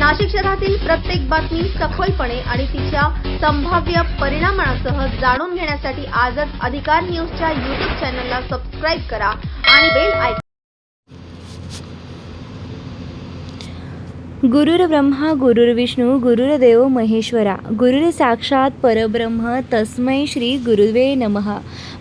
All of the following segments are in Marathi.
नाशिक शहरातील प्रत्येक बातमी सखोलपणे आणि तिच्या संभाव्य परिणामांसह जाणून घेण्यासाठी आजच अधिकार न्यूजच्या YouTube चॅनलला सबस्क्राइब करा आणि बेल आयकॉन। गुरुर्ब्रह्मा गुरुर्विष्णू गुरुर्देव महेश्वरा गुरुर साक्षात परब्रह्म तस्मै श्री गुरुवे नमः।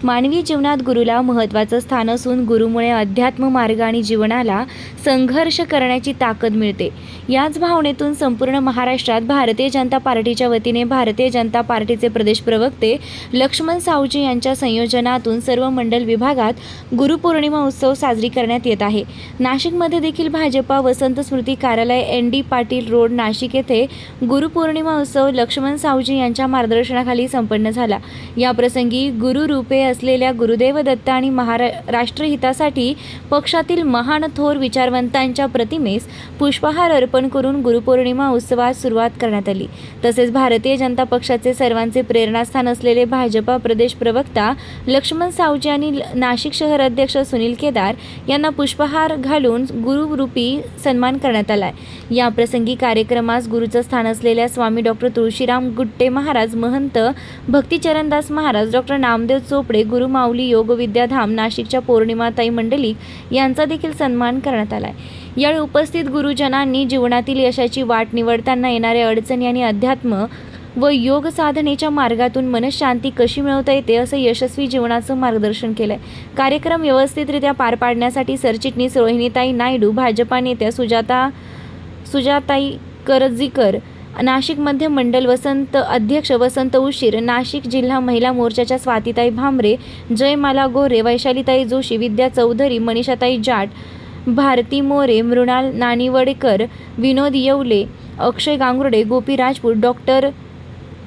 मानवी जीवनात गुरुला महत्त्वाचं स्थान असून गुरुमुळे अध्यात्म मार्ग आणि जीवनाला संघर्ष करण्याची ताकद मिळते। याच भावनेतून संपूर्ण महाराष्ट्रात भारतीय जनता पार्टीच्या वतीने भारतीय जनता पार्टीचे प्रदेश प्रवक्ते लक्ष्मण सावजी यांच्या संयोजनातून सर्व मंडल विभागात गुरुपौर्णिमा उत्सव साजरी करण्यात येत आहे। नाशिकमध्ये देखील भाजपा वसंत स्मृती कार्यालय डी पाटील रोड नाशिक येथे गुरुपौर्णिमा उत्सव लक्ष्मण सावजी यांच्या मार्गदर्शनाखाली संपन्न झाला। या प्रसंगी गुरुरूपे असलेल्या गुरुदेव दत्त आणि राष्ट्रहितासाठी पक्षातील महान थोर विचारवंतांच्या प्रतिमेस पुष्पहार अर्पण करून गुरुपौर्णिमा उत्सवास सुरुवात करण्यात आली। तसेच भारतीय जनता पक्षाचे सर्वांचे प्रेरणास्थान असलेले भाजपा प्रदेश प्रवक्ता लक्ष्मण सावजी आणि नाशिक शहर अध्यक्ष सुनील केदार यांना पुष्पहार घालून गुरुरूपी सन्मान करण्यात आला। या प्रसंगी कार्यक्रमास गुरुचं स्थान असलेल्या स्वामी डॉक्टर तुळशीराम गुट्टे महाराज, महंत भक्तिचरणदास महाराज, डॉक्टर नामदेव चोपडे, गुरुमाऊली योग विद्याधाम नाशिकच्या पौर्णिमाताई मंडलिक यांचा देखील सन्मान करण्यात आला। यावेळी उपस्थित गुरुजनांनी जीवनातील यशाची वाट निवडताना येणाऱ्या अडचणी आणि अध्यात्म व योग साधनेच्या मार्गातून मनशांती कशी मिळवता येते असं यशस्वी जीवनाचं मार्गदर्शन केलंय। कार्यक्रम व्यवस्थितरित्या पार पाडण्यासाठी सरचिटणीस रोहिणीताई नायडू, भाजपा नेत्या सुजाताई करजीकर, नाशिक मध्य मंडल वसंत अध्यक्ष वसंत उशीर, नाशिक जिल्हा महिला मोर्चाच्या स्वातीताई भामरे, जयमाला गोरे, वैशालीताई जोशी, विद्या चौधरी, मनीषाताई जाट, भारती मोरे, मृणाल नानिवडेकर, विनोद येवले, अक्षय गांगुर्डे, गोपी राजपूत, डॉक्टर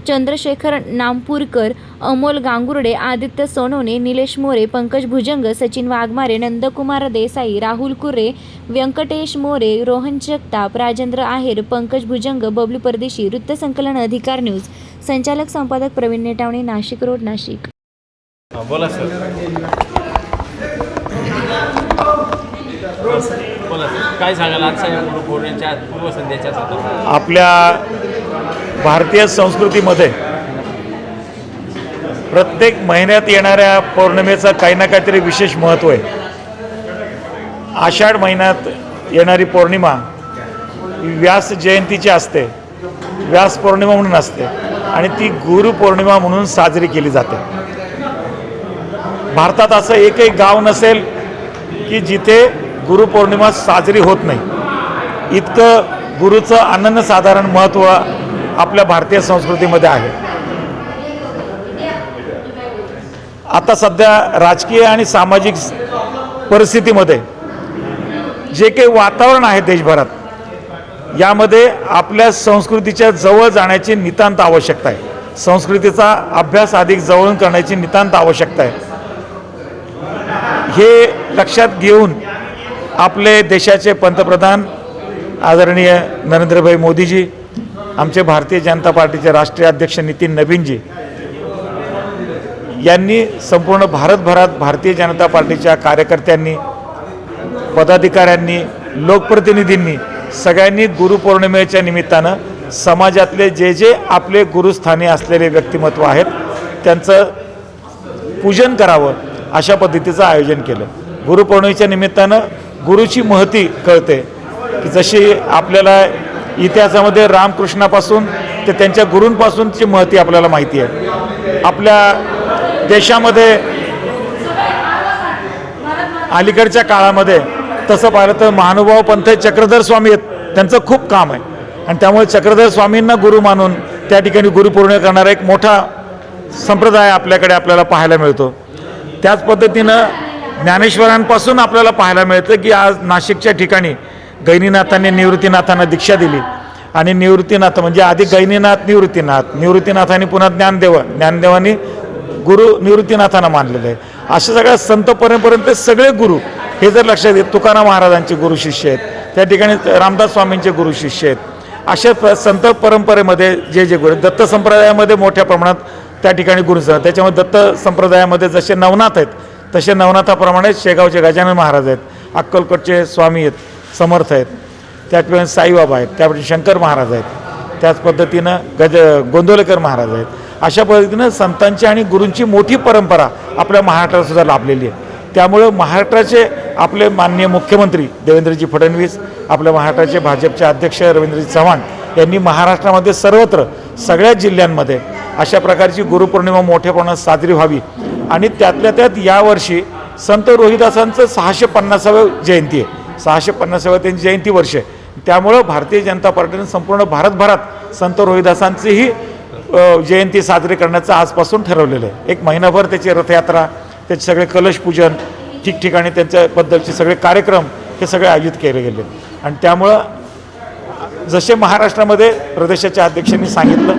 चंद्रशेखर नामपूरकर, अमोल गांगुर्डे, आदित्य सोनवणे, निलेश मोरे, पंकज भुजंग, सचिन वाघमारे, नंदकुमार देसाई, राहुल कुरे, व्यंकटेश मोरे, रोहन जगताप, राजेंद्र आहेर, पंकज भुजंग, बबलू परदेशी। वृत्तसंकलन अधिकार न्यूज, संचालक संपादक प्रवीण नेटावणे, नाशिक रोड, नाशिक। बोला सर। बोला सर, काय सांगाल आजच्या या गुरुपौर्णिमेच्या पूर्वसंध्येच्या संदर्भात? आपल्या भारतीय संस्कृतीमध्ये प्रत्येक महिन्यात येणाऱ्या पौर्णिमेचं काही ना काहीतरी विशेष महत्त्व आहे। आषाढ महिन्यात येणारी पौर्णिमा व्यास जयंतीची असते, व्यास पौर्णिमा म्हणून असते आणि ती गुरुपौर्णिमा म्हणून साजरी केली जाते। भारतात असं एकही गाव नसेल की जिथे गुरुपौर्णिमा साजरी होत नाही। इतकं गुरुचं अनन्यसाधारण महत्त्व आपल्या भारतीय संस्कृतीमध्ये आहे। आता सध्या राजकीय आणि सामाजिक परिस्थितीमध्ये जे काही वातावरण आहे देशभरात, यामध्ये आपल्या संस्कृतीच्या जवळ जाण्याची नितांत आवश्यकता आहे। संस्कृतीचा अभ्यास अधिक जवळून करण्याची नितांत आवश्यकता आहे। हे लक्षात घेऊन आपले देशाचे पंतप्रधान आदरणीय नरेंद्रभाई मोदीजी, आमचे भारतीय जनता पार्टीचे राष्ट्रीय अध्यक्ष नितीन नवीनजी यांनी संपूर्ण भारतभरात भारतीय जनता पार्टीच्या कार्यकर्त्यांनी, पदाधिकाऱ्यांनी, लोकप्रतिनिधींनी सगळ्यांनी गुरुपौर्णिमेच्या निमित्तानं समाजातले जे जे आपले गुरुस्थानी असलेले व्यक्तिमत्व आहेत त्यांचं पूजन करावं अशा पद्धतीचं आयोजन केलं। गुरुपौर्णिमेच्या निमित्तानं गुरुची महती कळते की जशी आपल्याला इतिहासामध्ये रामकृष्णापासून ते त्यांच्या गुरूंपासूनची महती आपल्याला माहिती आहे। आपल्या देशामध्ये अलीकडच्या काळामध्ये तसं पाहिलं तर महानुभाव पंथ चक्रधर स्वामी आहेत, त्यांचं खूप काम आहे आणि त्यामुळे चक्रधर स्वामींना गुरु मानून त्या ठिकाणी गुरुपौर्णिमा करणारा एक मोठा संप्रदाय आपल्याकडे आपल्याला पाहायला मिळतो। त्याच पद्धतीनं ज्ञानेश्वरांपासून आपल्याला पाहायला मिळतं की आज नाशिकच्या ठिकाणी गैनीनाथांनी निवृत्तीनाथांना दीक्षा दिली आणि निवृत्तीनाथ म्हणजे आधी गैनीनाथ, निवृत्तीनाथांनी पुन्हा ज्ञानदेवांनी गुरु निवृत्तीनाथांना मानलेलं आहे। अशा सगळ्या संत परंपरेचे सगळे गुरु हे जर लक्षात घेत, तुकाराम महाराजांचे गुरु शिष्य आहेत, त्या ठिकाणी रामदास स्वामींचे गुरु शिष्य आहेत। अशा संत परंपरेमध्ये जे जे गुरु, दत्त संप्रदायामध्ये मोठ्या प्रमाणात त्या ठिकाणी गुरु आहेत। त्याच्यामध्ये दत्त संप्रदायामध्ये जसे नवनाथ आहेत तसे नवनाथाप्रमाणे शेगावचे गजानन महाराज आहेत, अक्कलकोटचे स्वामी आहेत, समर्थ आहेत। त्या ठिकाणी साईबाबा आहेत, त्या ठिकाणी शंकर महाराज आहेत, त्याच पद्धतीनं गोंदवलेकर महाराज आहेत. अशा पद्धतीनं संतांची आणि गुरूंची मोठी परंपरा आपल्या महाराष्ट्रातसुद्धा लाभलेली आहे. त्यामुळं महाराष्ट्राचे आपले माननीय मुख्यमंत्री देवेंद्रजी फडणवीस, आपल्या महाराष्ट्राचे भाजपचे अध्यक्ष रवींद्रजी चव्हाण यांनी महाराष्ट्रामध्ये सर्वत्र सगळ्या जिल्ह्यांमध्ये अशा प्रकारची गुरुपौर्णिमा मोठ्या प्रमाणात साजरी व्हावी. आणि त्यातल्या त्यात यावर्षी संत रोहिदासांचं 650वी जयंती आहे, 650वी त्यांची जयंती वर्ष आहे. त्यामुळं भारतीय जनता पार्टीने संपूर्ण भारतभरात संत रोहिदासांचीही जयंती साजरी करण्याचं आजपासून ठरवलेलं आहे. एक महिनाभर त्याची रथयात्रा, त्याचे सगळे कलशपूजन, ठिकठिकाणी त्यांच्याबद्दलचे सगळे कार्यक्रम हे सगळे आयोजित केले गेले. आणि त्यामुळं जसे महाराष्ट्रामध्ये प्रदेशाच्या अध्यक्षांनी सांगितलं,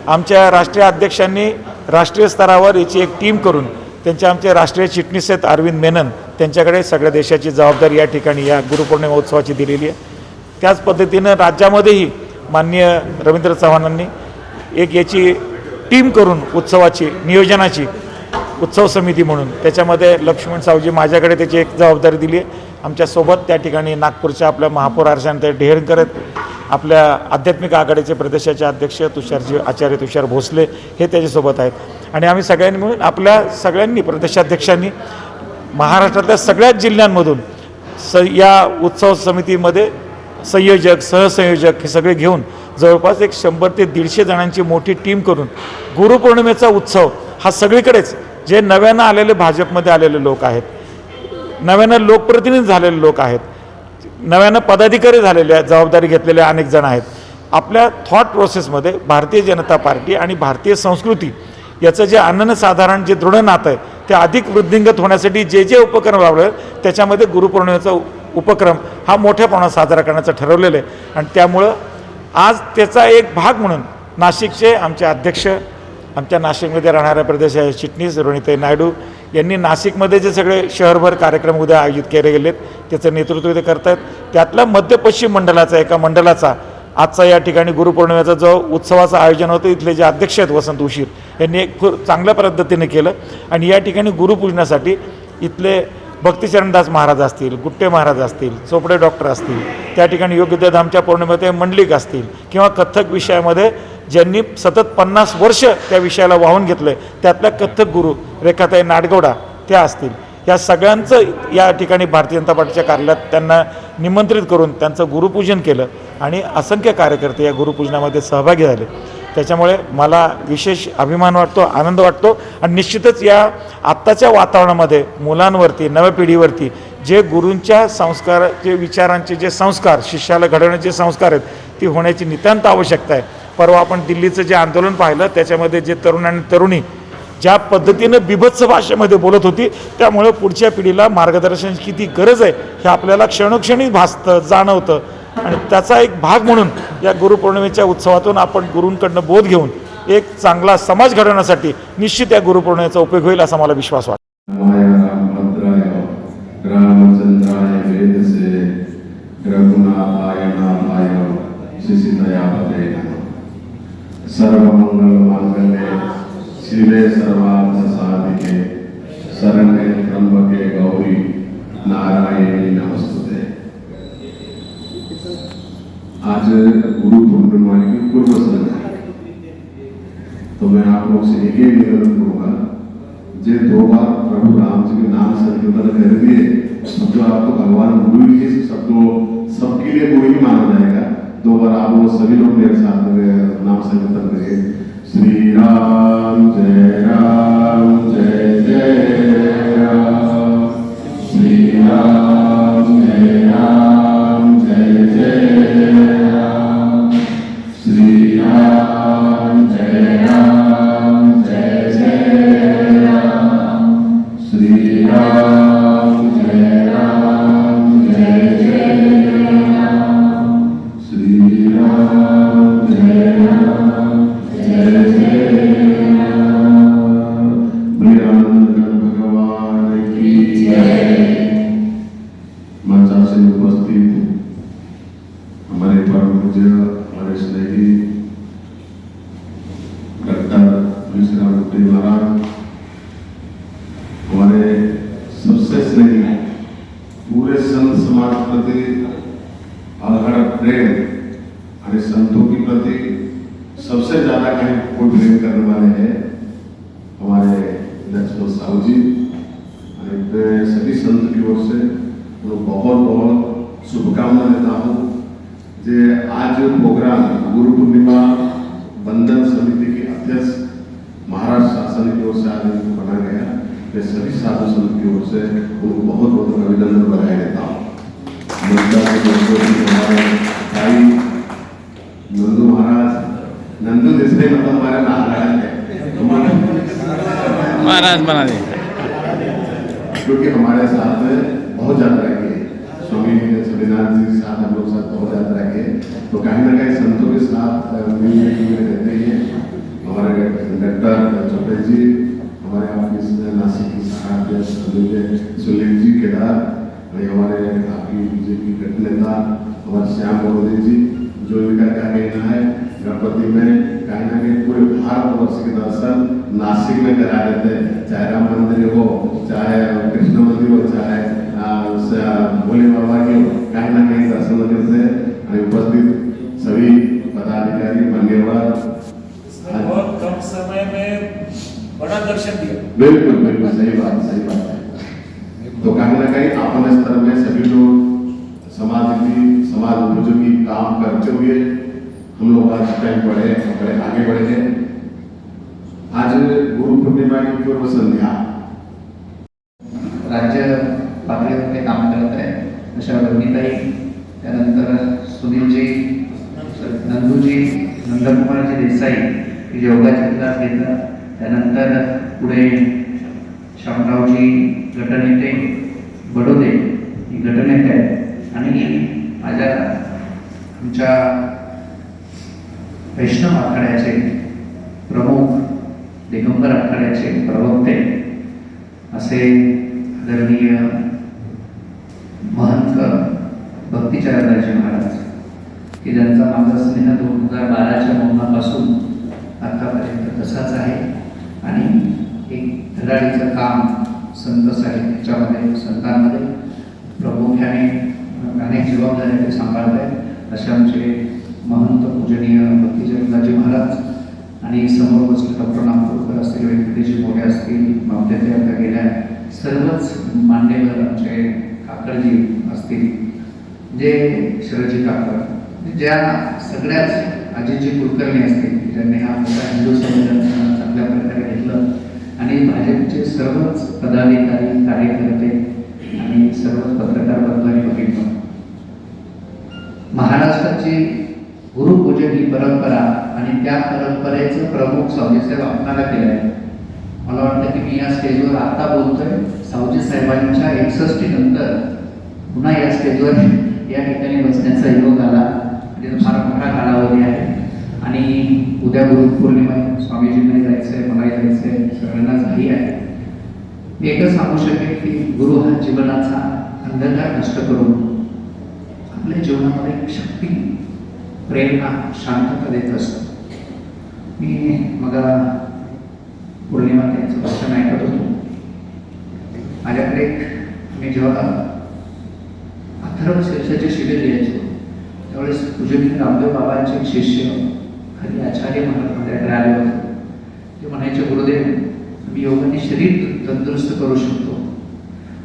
आमच्या राष्ट्रीय अध्यक्षांनी राष्ट्रीय स्तरावर याची एक टीम करून त्यांचे आमचे राष्ट्रीय चिटणीस आहेत अरविंद मेनन, त्यांच्याकडे सगळ्या देशाची जबाबदारी या ठिकाणी या गुरुपौर्णिमा उत्सवाची दिलेली आहे. त्याच पद्धतीनं राज्यामध्येही माननीय रवींद्र चव्हाणांनी एक याची टीम करून उत्सवाची नियोजनाची उत्सव समिती म्हणून त्याच्यामध्ये लक्ष्मण सावजी माझ्याकडे त्याची एक जबाबदारी दिली आहे. आमच्यासोबत त्या ठिकाणी नागपूरच्या आपल्या महापौर अर्चनाताई ढेहरकर आहेत, आपल्या आध्यात्मिक आघाडीचे प्रदेशाचे अध्यक्ष आचार्य तुषार भोसले हे त्याच्यासोबत आहेत. आणि आम्ही सगळ्यांनी मिळून आपल्या सगळ्यांनी प्रदेशाध्यक्षांनी महाराष्ट्रातल्या सगळ्याच जिल्ह्यांमधून या उत्सव समितीमध्ये संयोजक सहसंयोजक हे सगळे घेऊन जवळपास एक 100 ते 150 जणांची मोठी टीम करून गुरुपौर्णिमेचा उत्सव हा सगळीकडेच जे नव्यानं आलेले भाजपमध्ये आलेले लोक आहेत, नव्यानं लोकप्रतिनिधी झालेले लोक आहेत, नव्यानं पदाधिकारी झालेले आहेत, जबाबदारी घेतलेले अनेक जण आहेत, आपल्या थॉट प्रोसेसमध्ये भारतीय जनता पार्टी आणि भारतीय संस्कृती याचं जे अनन्यसाधारण जे दृढ नातं आहे ते अधिक वृद्धिंगत होण्यासाठी जे जे उपक्रम राबवले त्याच्यामध्ये गुरुपौर्णिमेचा उपक्रम हा मोठ्या प्रमाणात साजरा करण्याचं ठरवलेलं आहे. आणि त्यामुळं आज त्याचा एक भाग म्हणून नाशिकचे आमचे अध्यक्ष, आमच्या नाशिकमध्ये राहणाऱ्या प्रदेशाचे चिटणीस रोहिणीताई नायडू यांनी नाशिकमध्ये जे सगळे शहरभर कार्यक्रम उद्या आयोजित केले गेलेत त्याचं नेतृत्व ते करत आहेत. त्यातला मध्य पश्चिम मंडळाचा एका मंडळाचा आजचा या ठिकाणी गुरुपौर्णिमेचा जो उत्सवाचं आयोजन होतं इथले जे अध्यक्ष आहेत वसंत उशीर यांनी एक खूप चांगल्या पद्धतीने केलं. आणि या ठिकाणी गुरुपूजनासाठी इथले भक्तिचरणदास महाराज असतील, गुट्टे महाराज असतील, चोपडे डॉक्टर असतील, त्या ठिकाणी योग्यधामच्या पौर्णिमेमध्ये मंडलिक असतील किंवा कथ्थक विषयामध्ये ज्यांनी सतत 50 वर्ष त्या विषयाला वाहून घेतलं आहे त्यातल्या कथ्थक गुरु रेखाताई नाडगौडा त्या असतील, या सगळ्यांचं या ठिकाणी भारतीय जनता पार्टीच्या कार्यालयात त्यांना निमंत्रित करून त्यांचं गुरुपूजन केलं आणि असंख्य कार्यकर्ते या गुरुपूजनामध्ये सहभागी झाले. त्याच्यामुळे मला विशेष अभिमान वाटतो, आनंद वाटतो. आणि निश्चितच या आत्ताच्या वातावरणामध्ये मुलांवरती, नव्या पिढीवरती जे गुरूंच्या संस्काराचे विचारांचे जे संस्कार शिष्याला घडवण्याचे जे संस्कार आहेत ती होण्याची नितांत आवश्यकता आहे. परवा आपण दिल्लीचं जे आंदोलन पाहिलं त्याच्यामध्ये जे तरुण आणि तरुणी ज्या पद्धतीनं बिभत्स भाषेमध्ये बोलत होती त्यामुळे पुढच्या पिढीला मार्गदर्शनाची किती गरज आहे हे आपल्याला क्षणोक्षणी भासतं, जाणवतं. आणि त्याचा एक भाग म्हणून या गुरुपौर्णिमेच्या उत्सवातून आपण गुरूंकडनं बोध घेऊन एक चांगला समाज घडवण्यासाठी निश्चित या गुरुपौर्णिमेचा उपयोग होईल असा मला विश्वास वाटतो. रामचंद्राय वेदसे रघुनाथाय नाथाय शिशितयापते सर्वमंगलमांगल्ये शिवे सर्वार्थ साधिके शरण्ये त्र्यंबके गौरी नारायणी नमस्तुते. आज गुरु पूर्णिमा की पूर्व संध्या है, तो मैं आप लोग से एक ही निवेदन करूंगा, जे 2 बार प्रभु राम जी के नाम संकीर्तन कर दिए तो आपको भगवान गुरु के शब्दों सबके लिए गुरु ही माना जाएगा. 2 बार आप लोग सभी लोग मेरे साथ नाम संकीर्तन करिए. श्री राम जय जय राम, श्री राम जय राम, श्री राम जय राम, श्री राम जय राम, श्री राम जय राम, भगवान की जय. मंचा से उपस्थित हमारे परम पूज्य, हमारे स्नेही डॉक्टर विश्राम गुप्ते महाराज, हमारे सबसे स्नेही पूरे संत समाज प्रति अघड़ प्रेम और संतों के प्रति सबसे ज्यादा कहीं कोई प्रेम करने वाले हैं हमारे लक्ष्मण साहू जी। और मैं सभी संत की ओर से उनको बहुत बहुत शुभकामना देता हूँ। जे आज प्रोग्राम गुरु पूर्णिमा बंधन समिति के अध्यक्ष महाराष्ट्र शासन की ओर से आज बना गया, मैं सभी साधु संत की ओर से उनको बहुत बहुत अभिनंदन बधाई देता हूँ। हमारे भाई नंदू महाराज, नंदू जिसने मतलब हमारे महाराज है, महाराज बना दे, क्योंकि हमारे साथ बहुत यात्रा की है। स्वामी सविनाथ जी के साथ हम लोग साथ बहुत यात्रा की है, तो कहीं ना कहीं संतों के साथ मिलने जुलने रहते ही हैं। हमारे डॉक्टर चौपे जी, हमारे ऑफिस नासिक की साहब सुलेख जी केदार, हमारे आपकी बीजेपी गठ नेता हमारे श्याम बरोदे जी, जो इनका क्या कहना है गणपति में कहीं ना कहीं पूरे भारतवर्ष के दर्शन नासिक में करा देते हैं, चाहे राम मंदिर हो, चाहे कृष्ण मंदिर हो, चाहे भोले बाबा की हो, कहीं ना कहीं दर्शन करते हैं। उपस्थित सभी पदाधिकारी मान्यवर, बहुत कम समय में बड़ा दर्शन दिया। बिल्कुल बिल्कुल सही बात है। तो कहीं ना कहीं अपने स्तर में सभी लोग समाज उपयोगी काम करते हुए हम लोग आज टाइम बड़े आगे बढ़े हैं। आज गुरु पूर्णिमा की पूर्व संध्या राज्य पातळीवर ते काम करत आहे अशा भगिनीताई, त्यानंतर सुनीलजी, नंदूजी, नंदकुमारजी देसाई हे योगाचे क्लास घेतात, त्यानंतर पुढे शामरावजी गटनेते बडोदे ही गटनेते आहेत आणि माझ्या आमच्या वैष्णव आखाड्याचे प्रमुख, दिगंबर आखाड्याचे प्रवक्ते असे आदरणीय महंत भक्तिचरणाजी महाराज, की ज्यांचा माझा स्नेह 2012च्या मोहनापासून आतापर्यंत तसाच आहे आणि एक धडाडीचं काम संत साहित्यामध्ये संतांमध्ये प्रमुख्याने अनेक जबाबदाऱ्या ते सांभाळत आहेत असे आमचे महंत पूजनीय भक्तिचरणाजी महाराज आणि समोर बसले डॉक्टर नागपूरकर असतील, व्यंकटेजी मोठे असतील, मावते आता गेल्या सर्वच मान्यवर आमचे काकडजी असतील, जे शरदजी काकड, ज्या सगळ्याच आजीजी कुलकर्णी असतील, ज्यांनी हा मोठा हिंदू संमेलन चांगल्या प्रकारे घेतलं आणि भाजपचे सर्वच पदाधिकारी, कार्यकर्ते आणि सर्वच पत्रकार बंधूंनी बघितलं। महाराष्ट्राची गुरुपूजन ही परंपरा आणि त्या परंपरेचं प्रमुख सावजीसाहेब आपणाला केलं आहे। मला वाटतं की मी या स्टेजवर आता बोलतोय, सावजी साहेबांच्या 61 नंतर पुन्हा या स्टेजवर या ठिकाणी बसण्याचा योग आला आणि फार मोठा कालावधी आहे आणि उद्या गुरुपौर्णिमा आहे, स्वामीजींनाही जायचं आहे, मलाही जायचं आहे, सगळ्यांनाच घाई आहे। मी एकच सांगू शकेन की गुरु हा जीवनाचा अंधकार नष्ट करून आपल्या जीवनामध्ये एक शक्ती, प्रेरणा, शांतता देत असतो। मी मला पौर्णिमा त्यांचं भाषण ऐकत होतो, माझ्याकडे मी जेव्हा अथर्व शीर्षाचे शिबिर घ्यायचो त्यावेळेस पूजनीय रामदेव बाबांचे एक शिष्य खाली आचार्य महाराज माझ्याकडे आले होते। ते म्हणायचे, गुरुदेव मी योगाने शरीर तंदुरुस्त करू शकतो,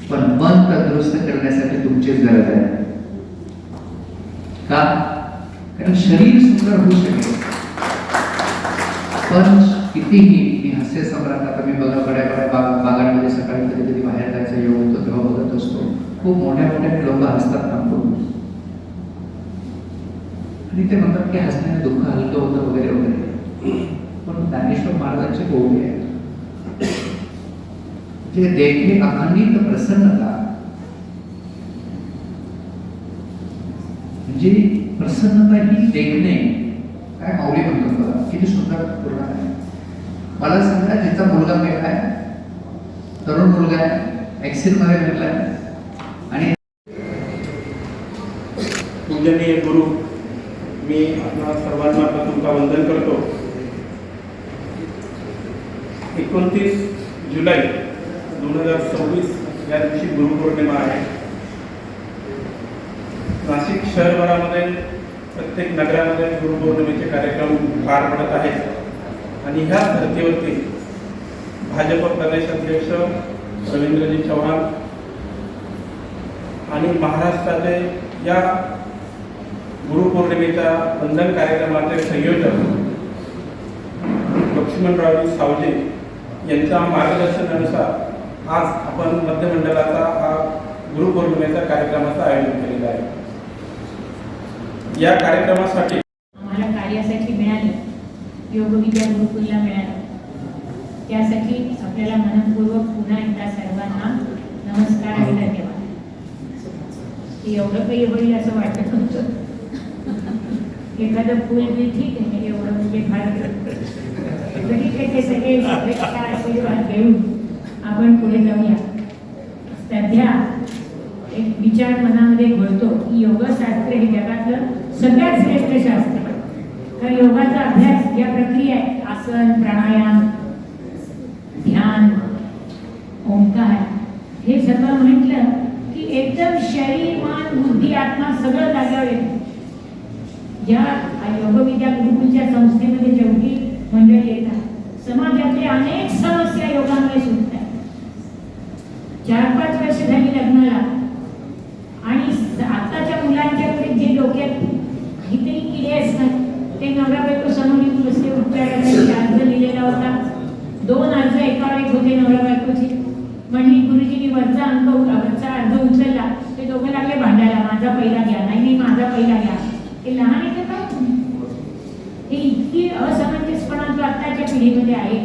पण मन तंदुरुस्त करण्यासाठी तुमचीच गरज आहे। का? कारण शरीर सुंदर होऊ शकेल, पण कितीही मी हास्य सम्राट, आता मी बघा बड्या बागांमध्ये सकाळी कधी कधी बाहेर जायचा योग होतो तेव्हा बघत असतो, खूप मोठ्या मोठ्या लोक हसतात नागपूर आणि ते म्हणतात की हसण्याने दुःख हलकं होतं वगैरे वगैरे, पण ज्ञानेश्वर महाराजांचे गोडी आहे जे देखणे अखंडित प्रसन्नता, म्हणजे प्रसन्नता ही देखणे, काय माऊली म्हणतो बघा, किती सुंदर पूर्ण आहे। मला सांगा, जिचा मुलगा मिळाला आहे, तरुण मुलगा आहे, ऍक्सिल मध्ये मिळाला आहे आणि पूजनीय गुरु, मी आपणा सर्वांना तुमचा वंदन करतो। 29 जुलै 2024 या दिवशी गुरुपौर्णिमा आहे। नाशिक शहरभरामध्ये प्रत्येक नगरामध्ये गुरुपौर्णिमेचे कार्यक्रम पार पडत आहेत आणि ह्याच धर्तीवरती भाजप प्रदेश अध्यक्ष रवींद्रजी चव्हाण आणि महाराष्ट्राचे या गुरुपौर्णिमेच्या वंदन कार्यक्रमाचे संयोजक लक्ष्मणरावजी सावजे यांच्या मार्गदर्शनानुसार आज आपण मध्यमंडळाचा हा गुरुपौर्णिमेच्या कार्यक्रमाचं आयोजन केलेलं आहे. या कार्यक्रमासाठी आम्हाला कार्यासाठी मिळालं, योगविद्या गुरुकुलला मिळालं, त्यासाठी आपल्याला मनपूर्वक पुन्हा एकदा सर्वांना नमस्कार आणि धन्यवाद. एवढं काही होईल असं वाटत नव्हतं. एखादं फुल बी ठीक आहे, एवढं म्हणजे फार तरी ते सगळे शुभेच्छा आशीर्वाद घेऊन आपण पुढे जाऊया. सध्या एक विचार मनामध्ये घोळतो की योगशास्त्र हे जगातलं सगळ्यात श्रेष्ठ शास्त्र आहे. कारण योगाचा अभ्यास या प्रक्रिया आहे, आसन, प्राणायाम, ध्यान, ओंकार, हे सर्व म्हटलं की एकदम शरीर, मन, बुद्धी, आत्मा सगळं जाग्यावर येतं. ज्या योगविद्या गुरुकुलच्या संस्थेमध्ये जेवढी मंडळी येतात, समाजातल्या अनेक समस्या योगामुळे सुटतात. 4-5 वर्ष झाली लग्नाला आणि आताच्या मुलांच्या पुढे जे डोक्यात काहीतरी किडे असतात ते नवरा बायको समोर बसले, उपचारासाठी अर्ज लिहिलेला होता. 2 अर्ज एकावर एक होते नवरा बायकोचे. म्हणली गुरुजींनी वरचा अर्ज उचलला, ते दोघं लागले भांडायला, माझा पहिला घ्या, नाही माझा पहिला घ्या. हे लहान आहे का काय? हे इतकी असमंजसपणा जो आत्ताच्या पिढीमध्ये आहे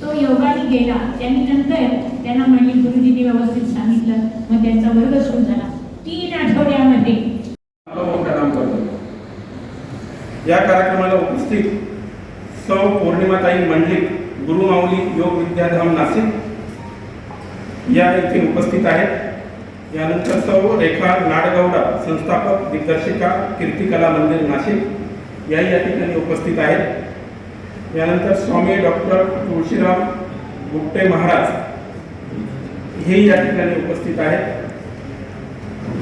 तो योगाने गेला. त्यांनी नंतर त्यांना म्हणली गुरुजींनी व्यवस्थित सांगितलं, मग त्यांचा वर्ग सुरू झाला. 3 आठवड्यामध्ये प्रणाम करतो. या कार्यक्रमाला उपस्थित सौ पौर्णिमाताई मंडलिक, गुरुमाऊली योग विद्याधाम नाशिक या इथे उपस्थित आहेत. यानंतर सौ रेखा नाडगौडा, संस्थापक दिग्दर्शिका कीर्तिकला मंदिर नाशिक या ठिकाणी उपस्थित आहेत. यानंतर स्वामी डॉक्टर तुळशीराम गुप्ते महाराज हे या ठिकाणी उपस्थित आहेत.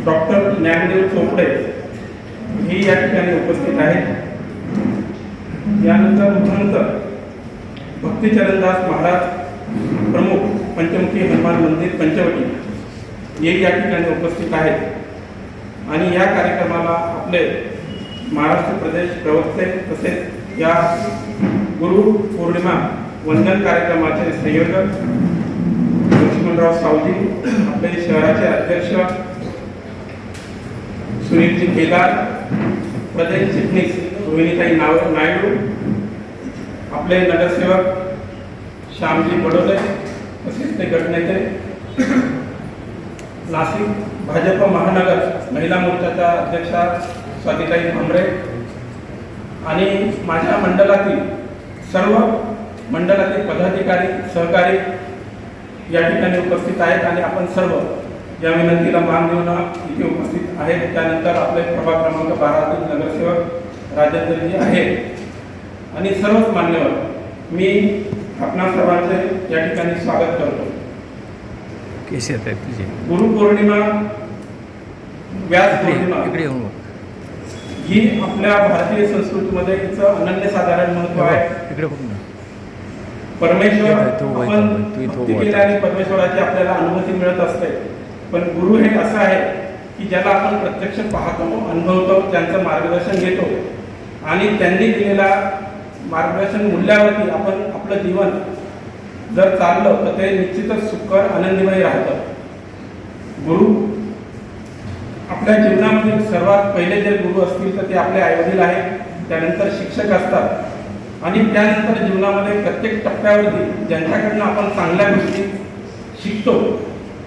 डॉक्टर ज्ञानदेव चोपडे हे या ठिकाणी उपस्थित आहेत. यानंतर महंत भक्तिचरणदास महाराज प्रमुख पंचमुखी हनुमान मंदिर पंचवटी हे या ठिकाणी उपस्थित आहेत. आणि या कार्यक्रमाला आपले महाराष्ट्र प्रदेश प्रवक्ते तसेच या गुरु पौर्णिमा वंदन कार्यक्रमाचे संयोजक लक्ष्मणराव सावजी, आपले शहराचे अध्यक्ष सुनीलजी केदार, प्रदेश चिटणीस रोहिणीताई नायडू, आपले नगरसेवक श्यामजी बडोले तसेच ते गटनेते, नाशिक भाजप महानगर महिला मोर्चाच्या अध्यक्षा स्वातीताई भांबरे आणि माझ्या मंडळातील सर्व मंडळातील पदाधिकारी, सहकारी या ठिकाणी उपस्थित आहेत आणि आपण सर्व या विनंतीला मान देऊन इथे उपस्थित आहेत. त्यानंतर आपले प्रभाग क्रमांक 12 नगरसेवक राजेंद्रजी आहेत आणि सर्वच मान्यवर, मी आपणा सर्वांचे या ठिकाणी स्वागत करतो. गुरुपौर्णिमा, व्यास पौर्णिमा ही आपल्या भारतीय संस्कृतीमध्ये हिचं अनन्यसाधारण महत्व आहे. परमेश्वर, आपण भक्ती केल्याने परमेश्वराची आपल्याला अनुभूती मिळत असते. पण गुरु हे असं आहे की ज्याला आपण प्रत्यक्ष पाहतो, अनुभवतो, त्यांचं मार्गदर्शन घेतो आणि त्यांनी दिलेल्या मार्गदर्शन मूल्यावरती आपण आपलं जीवन जर चाललं तर ते निश्चितच सुखकर आनंदमय राहतं. गुरु आपल्या जीवनामध्ये सर्वात पहिले जे गुरु असतील तर ते आपले आईवडील आहेत, त्यानंतर शिक्षक असतात आणि त्यानंतर जीवनामध्ये प्रत्येक टप्प्यावरती ज्यांच्याकडनं आपण चांगल्या गोष्टी शिकतो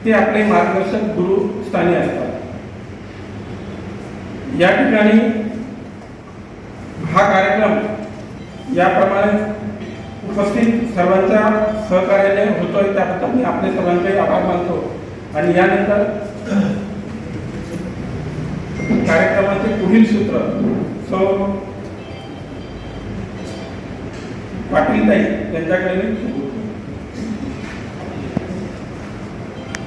ते आपले मार्गदर्शक गुरुस्थानी असतात. या ठिकाणी हा कार्यक्रम याप्रमाणे उपस्थित सर्वांच्या सहकार्याने होतोय, त्याबद्दल मी आपले सर्वांचे आभार मानतो. आणि यानंतर कार्यक्रमाचे पुढील सूत्र सौ पाटील ताई यांच्याकडे मी